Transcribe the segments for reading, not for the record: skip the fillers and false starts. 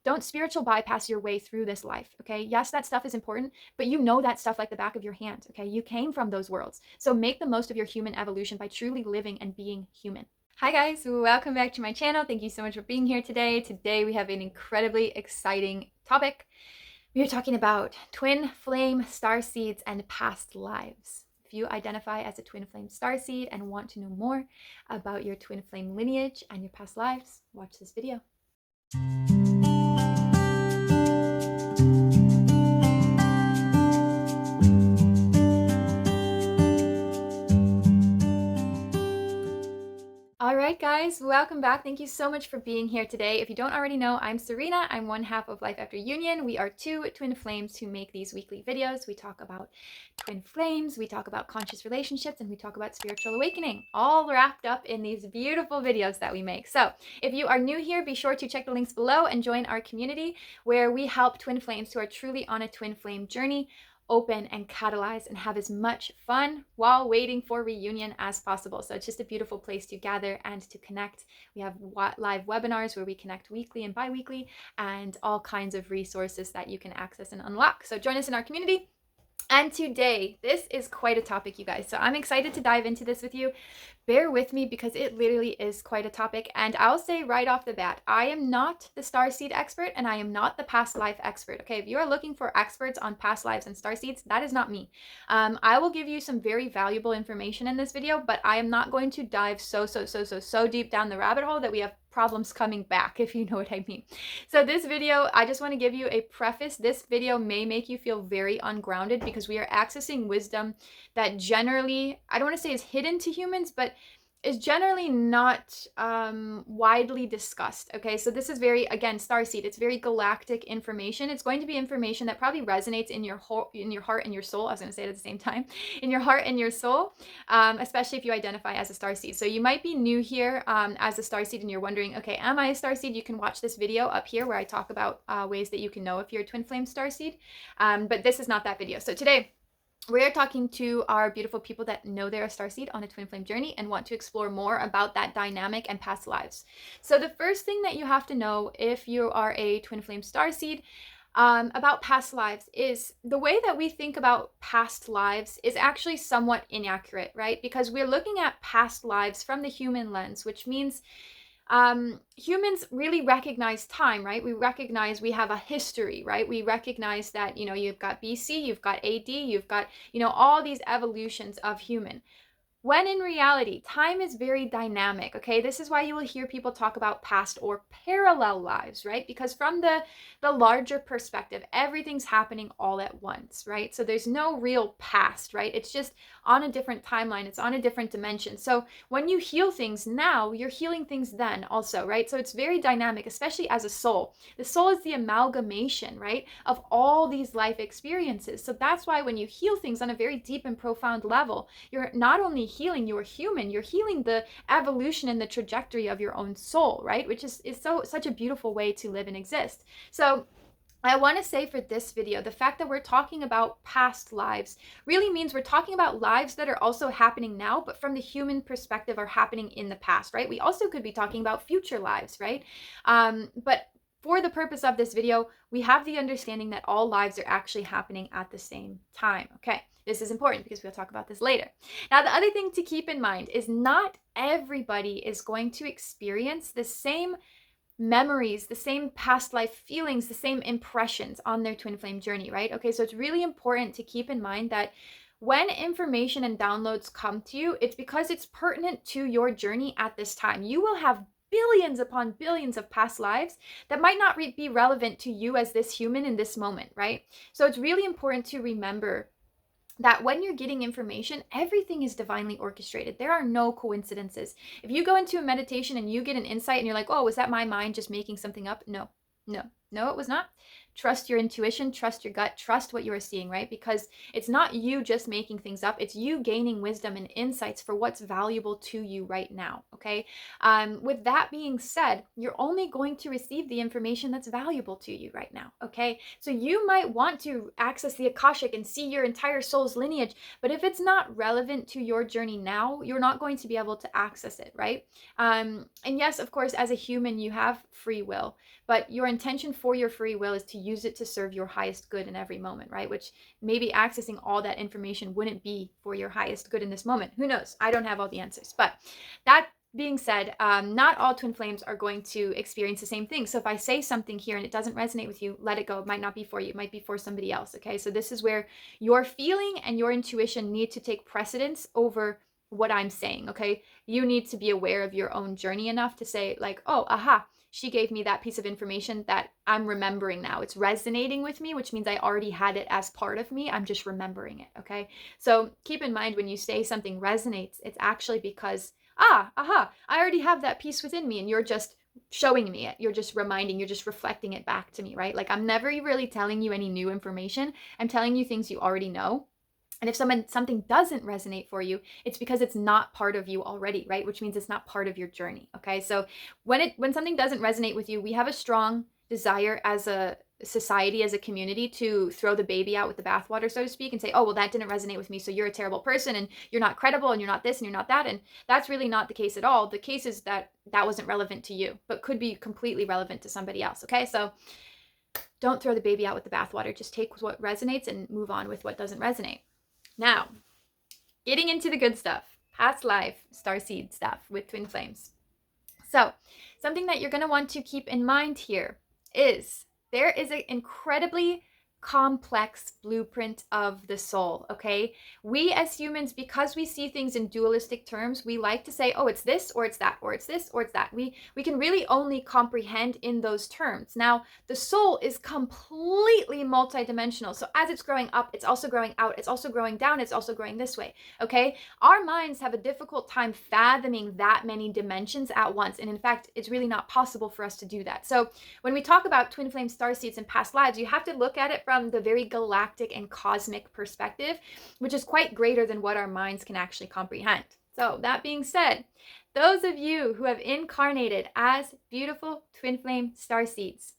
Don't spiritual bypass your way through this life, okay? Yes, that stuff is important, but you know that stuff like the back of your hand, okay? You came from those worlds. So make the most of your human evolution by truly living and being human. Hi guys, welcome back to my channel. Thank you so much for being here today. Today we have an incredibly exciting topic. We are talking about twin flame starseeds and past lives. If you identify as a twin flame starseed and want to know more about your twin flame lineage and your past lives, watch this video. All right, guys, welcome back. Thank you so much for being here today. If you don't already know, I'm Serena. I'm one half of Life After Union. We are two twin flames who make these weekly videos. We talk about twin flames, we talk about conscious relationships, and we talk about spiritual awakening, all wrapped up in these beautiful videos that we make. So if you are new here, be sure to check the links below and join our community where we help twin flames who are truly on a twin flame journey open and catalyze and have as much fun while waiting for reunion as possible. So it's just a beautiful place to gather and to connect. We have live webinars where we connect weekly and bi-weekly, and all kinds of resources that you can access and unlock. So join us in our community. And today, this is quite a topic, you guys. So I'm excited to dive into this with you. Bear with me because it literally is quite a topic. And I'll say right off the bat, I am not the starseed expert and I am not the past life expert. Okay, if you are looking for experts on past lives and starseeds, that is not me. I will give you some very valuable information in this video, but I am not going to dive so deep down the rabbit hole that we have problems coming back, if you know what I mean. So this video, I just want to give you a preface. This video may make you feel very ungrounded because we are accessing wisdom that generally, I don't want to say is hidden to humans, but is generally not widely discussed. Okay, so this is very, again, starseed. It's very galactic information. It's going to be information that probably resonates in your heart and your soul. I was going to say it at the same time, in your heart and your soul, especially if you identify as a starseed. So you might be new here as a starseed and you're wondering, okay, am I a starseed? You can watch this video up here where I talk about ways that you can know if you're a twin flame starseed. But this is not that video. So today, we are talking to our beautiful people that know they're a starseed on a twin flame journey and want to explore more about that dynamic and past lives. So the first thing that you have to know if you are a twin flame starseed about past lives is the way that we think about past lives is actually somewhat inaccurate, right? Because we're looking at past lives from the human lens, which means humans really recognize time, right? We recognize we have a history, right? We recognize that, you've got BC, you've got AD, you've got, all these evolutions of human. When in reality, time is very dynamic, okay? This is why you will hear people talk about past or parallel lives, right? Because from the larger perspective, everything's happening all at once, right? So there's no real past, right? It's just on a different timeline. It's on a different dimension. So when you heal things now, you're healing things then also, right? So it's very dynamic, especially as a soul. The soul is the amalgamation, right, of all these life experiences. So that's why when you heal things on a very deep and profound level, you're not only healing your human, you're healing the evolution and the trajectory of your own soul, right? Which is such a beautiful way to live and exist. So I want to say for this video, the fact that we're talking about past lives really means we're talking about lives that are also happening now, but from the human perspective are happening in the past, right? We also could be talking about future lives, right? But for the purpose of this video, we have the understanding that all lives are actually happening at the same time, okay? This is important because we'll talk about this later. Now, the other thing to keep in mind is not everybody is going to experience the same memories, the same past life feelings, the same impressions on their twin flame journey, right? Okay, so it's really important to keep in mind that when information and downloads come to you, it's because it's pertinent to your journey at this time. You will have billions upon billions of past lives that might not be relevant to you as this human in this moment, right? So it's really important to remember that when you're getting information, everything is divinely orchestrated. There are no coincidences. If you go into a meditation and you get an insight and you're like, oh, was that my mind just making something up? No, it was not. Trust your intuition, trust your gut, trust what you are seeing, right? Because it's not you just making things up. It's you gaining wisdom and insights for what's valuable to you right now, okay? With that being said, you're only going to receive the information that's valuable to you right now, okay? So you might want to access the Akashic and see your entire soul's lineage, but if it's not relevant to your journey now, you're not going to be able to access it, right? And yes, of course, as a human, you have free will, but your intention for your free will is to use it to serve your highest good in every moment, right? Which maybe accessing all that information wouldn't be for your highest good in this moment. Who knows? I don't have all the answers. But that being said, not all twin flames are going to experience the same thing. So if I say something here and it doesn't resonate with you, let it go. It might not be for you. It might be for somebody else. Okay. So this is where your feeling and your intuition need to take precedence over what I'm saying. Okay. You need to be aware of your own journey enough to say like, oh, aha, she gave me that piece of information that I'm remembering now. It's resonating with me, which means I already had it as part of me. I'm just remembering it. Okay. So keep in mind when you say something resonates, it's actually because I already have that piece within me and you're just showing me it. You're just reminding, you're just reflecting it back to me, right? Like I'm never really telling you any new information. I'm telling you things you already know. And if something doesn't resonate for you, it's because it's not part of you already, right? Which means it's not part of your journey. Okay. So when something doesn't resonate with you, we have a strong desire as a society, as a community, to throw the baby out with the bathwater, so to speak, and say, oh, well, that didn't resonate with me, so you're a terrible person and you're not credible and you're not this and you're not that. And that's really not the case at all. The case is that that wasn't relevant to you, but could be completely relevant to somebody else. Okay. So don't throw the baby out with the bathwater. Just take what resonates and move on with what doesn't resonate. Now, getting into the good stuff, past life, starseed stuff with twin flames. So something that you're going to want to keep in mind here is there is an incredibly complex blueprint of the soul, okay? We as humans, because we see things in dualistic terms, we like to say, oh, it's this or it's that, or it's this or it's that. We can really only comprehend in those terms. Now, the soul is completely multidimensional. So as it's growing up, it's also growing out, it's also growing down, it's also growing this way, okay? Our minds have a difficult time fathoming that many dimensions at once. And in fact, it's really not possible for us to do that. So when we talk about twin flame starseeds and past lives, you have to look at it from the very galactic and cosmic perspective, which is quite greater than what our minds can actually comprehend. So that being said, those of you who have incarnated as beautiful twin flame starseeds,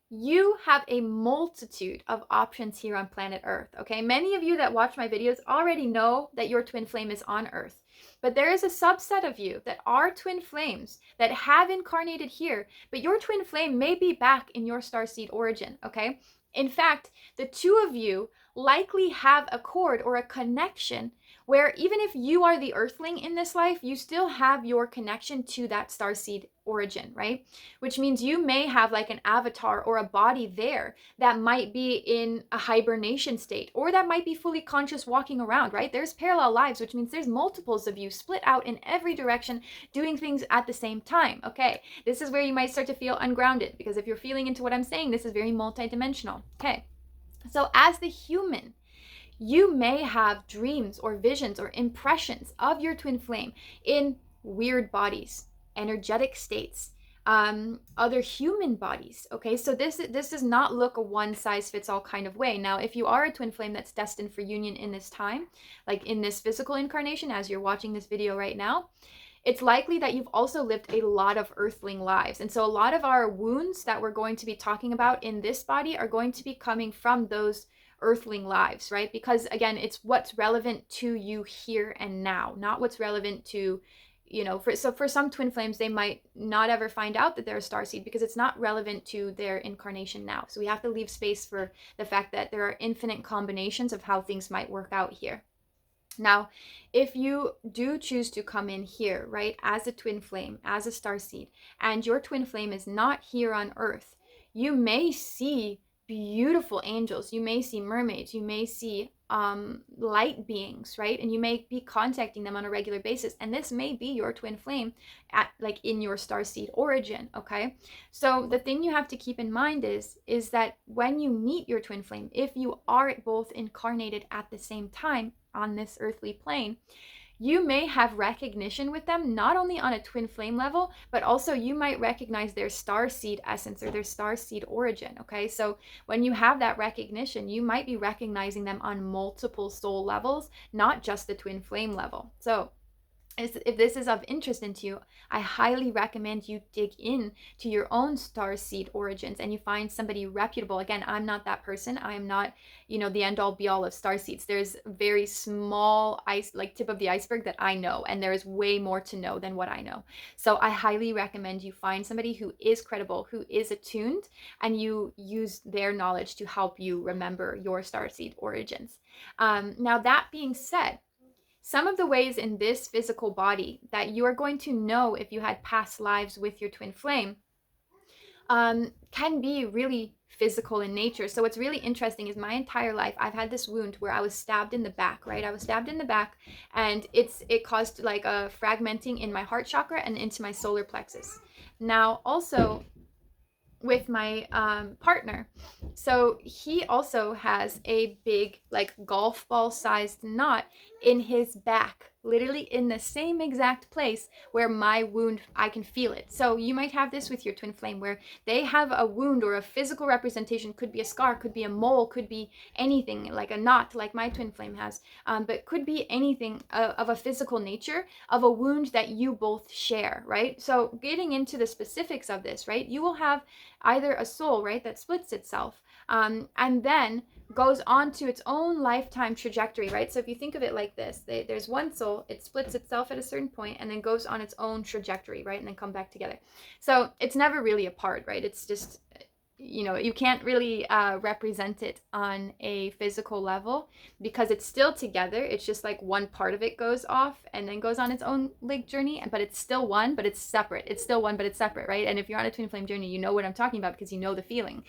you have a multitude of options here on planet Earth, okay? Many of you that watch my videos already know that your twin flame is on Earth, but there is a subset of you that are twin flames that have incarnated here, but your twin flame may be back in your starseed origin, okay? In fact, the two of you likely have a cord or a connection where even if you are the earthling in this life, you still have your connection to that starseed origin, right? Which means you may have like an avatar or a body there that might be in a hibernation state, or that might be fully conscious walking around, right? There's parallel lives, which means there's multiples of you split out in every direction doing things at the same time, okay? This is where you might start to feel ungrounded, because if you're feeling into what I'm saying, this is very multidimensional, okay? So as the human, you may have dreams or visions or impressions of your twin flame in weird bodies, energetic states, other human bodies, okay? So this does not look a one-size-fits-all kind of way. Now, if you are a twin flame that's destined for union in this time, like in this physical incarnation, as you're watching this video right now, it's likely that you've also lived a lot of earthling lives. And so a lot of our wounds that we're going to be talking about in this body are going to be coming from those earthling lives, right? Because again, it's what's relevant to you here and now, not what's relevant to, you know, for some twin flames, they might not ever find out that they're a starseed because it's not relevant to their incarnation now. So we have to leave space for the fact that there are infinite combinations of how things might work out here. Now, if you do choose to come in here, right, as a twin flame, as a starseed, and your twin flame is not here on Earth, you may see beautiful angels, you may see mermaids, you may see light beings, right? And you may be contacting them on a regular basis, and this may be your twin flame at like in your starseed origin, okay? So the thing you have to keep in mind is that when you meet your twin flame, if you are both incarnated at the same time on this earthly plane, you may have recognition with them, not only on a twin flame level, but also you might recognize their starseed essence or their starseed origin, okay? So when you have that recognition, you might be recognizing them on multiple soul levels, not just the twin flame level. So if this is of interest into you, I highly recommend you dig in to your own starseed origins and you find somebody reputable. Again, I'm not that person. I am not, the end all be all of starseeds. There's very small tip of the iceberg that I know, and there is way more to know than what I know. So I highly recommend you find somebody who is credible, who is attuned, and you use their knowledge to help you remember your starseed origins. Now, that being said, some of the ways in this physical body that you are going to know if you had past lives with your twin flame can be really physical in nature. So what's really interesting is my entire life I've had this wound where I was stabbed in the back, right? I was stabbed in the back, and it caused like a fragmenting in my heart chakra and into my solar plexus. Now also with my partner, so he also has a big like golf ball sized knot in his back, literally in the same exact place where my wound, I can feel it. So you might have this with your twin flame where they have a wound or a physical representation, could be a scar, could be a mole, could be anything, like a knot like my twin flame has, but could be anything of a physical nature of a wound that you both share, right? So getting into the specifics of this, right, you will have either a soul, right, that splits itself and then goes on to its own lifetime trajectory, right? So if you think of it like this, there's one soul, it splits itself at a certain point and then goes on its own trajectory, right? And then come back together. So it's never really apart, right? It's just, you can't really represent it on a physical level because it's still together. It's just like one part of it goes off and then goes on its own like journey, but it's still one, but it's separate. It's still one, but it's separate, right? And if you're on a twin flame journey, you know what I'm talking about because you know the feeling.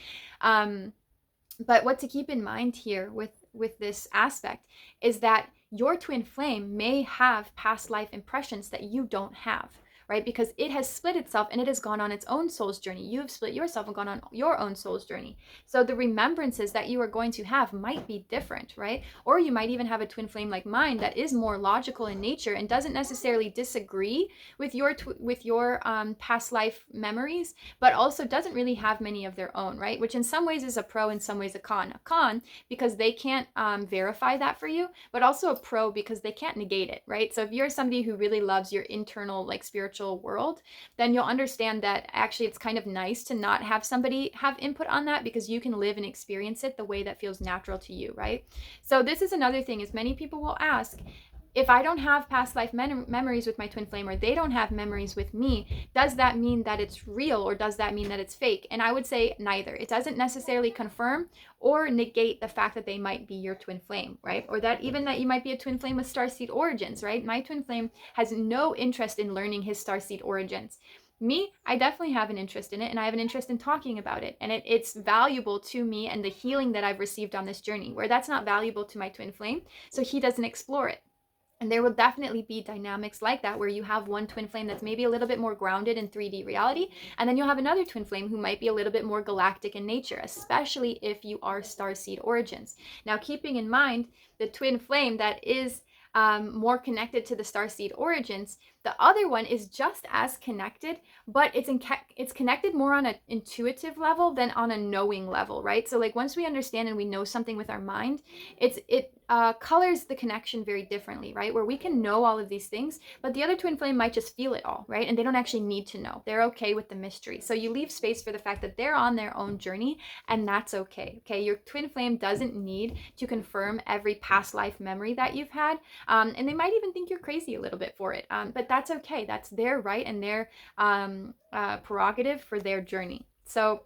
But what to keep in mind here with this aspect is that your twin flame may have past life impressions that you don't have, right? Because it has split itself and it has gone on its own soul's journey. You have split yourself and gone on your own soul's journey. So the remembrances that you are going to have might be different, right? Or you might even have a twin flame like mine that is more logical in nature and doesn't necessarily disagree with your past life memories, but also doesn't really have many of their own, right? Which in some ways is a pro, in some ways a con. A con because they can't verify that for you, but also a pro because they can't negate it, right? So if you're somebody who really loves your internal like spiritual world, then you'll understand that actually it's kind of nice to not have somebody have input on that because you can live and experience it the way that feels natural to you, right? So this is another thing is many people will ask, if I don't have past life memories with my twin flame or they don't have memories with me, does that mean that it's real or does that mean that it's fake? And I would say neither. It doesn't necessarily confirm or negate the fact that they might be your twin flame, right? Or that even that you might be a twin flame with starseed origins, right? My twin flame has no interest in learning his starseed origins. Me, I definitely have an interest in it and I have an interest in talking about it. And it's valuable to me and the healing that I've received on this journey, where that's not valuable to my twin flame, so he doesn't explore it. And there will definitely be dynamics like that where you have one twin flame that's maybe a little bit more grounded in 3D reality, and then you'll have another twin flame who might be a little bit more galactic in nature, especially if you are starseed origins. Now, keeping in mind the twin flame that is more connected to the starseed origins, the other one is just as connected, but it's connected more on an intuitive level than on a knowing level, right? So like once we understand and we know something with our mind, it colors the connection very differently, right? Where we can know all of these things, but the other twin flame might just feel it all, right? And they don't actually need to know. They're okay with the mystery. So you leave space for the fact that they're on their own journey, and that's okay. Okay, your twin flame doesn't need to confirm every past life memory that you've had, and they might even think you're crazy a little bit for it, but that's okay. That's their right and their prerogative for their journey. So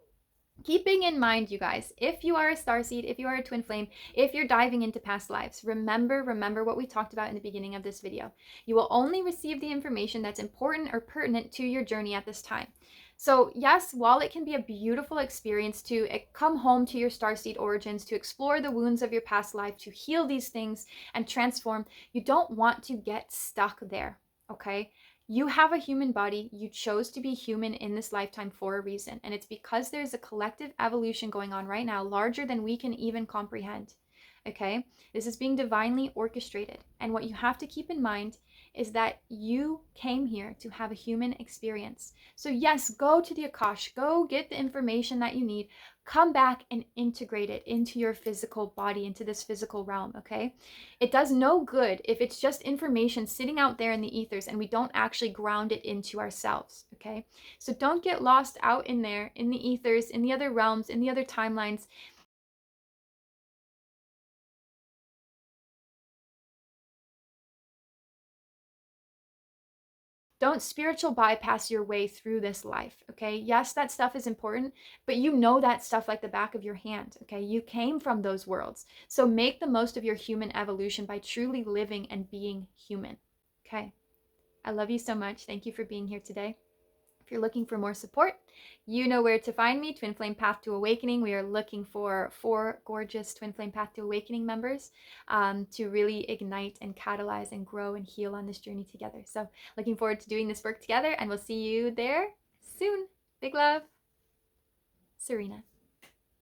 keeping in mind, you guys, if you are a starseed, if you are a twin flame, if you're diving into past lives, remember what we talked about in the beginning of this video. You will only receive the information that's important or pertinent to your journey at this time. So yes, while it can be a beautiful experience to come home to your starseed origins, to explore the wounds of your past life, to heal these things and transform, you don't want to get stuck there, okay? You have a human body. You chose to be human in this lifetime for a reason. And it's because there's a collective evolution going on right now, larger than we can even comprehend. Okay? This is being divinely orchestrated. And what you have to keep in mind is that you came here to have a human experience. So yes, go to the Akash, go get the information that you need, come back and integrate it into your physical body, into this physical realm, okay? It does no good if it's just information sitting out there in the ethers and we don't actually ground it into ourselves, okay? So don't get lost out in there, in the ethers, in the other realms, in the other timelines. Don't spiritual bypass your way through this life, okay? Yes, that stuff is important, but you know that stuff like the back of your hand, okay? You came from those worlds. So make the most of your human evolution by truly living and being human, okay? I love you so much. Thank you for being here today. If you're looking for more support, you know where to find me. Twin Flame Path to Awakening. We are looking for 4 gorgeous Twin Flame Path to Awakening members to really ignite and catalyze and grow and heal on this journey together. So looking forward to doing this work together, and we'll see you there soon. Big love, Serena.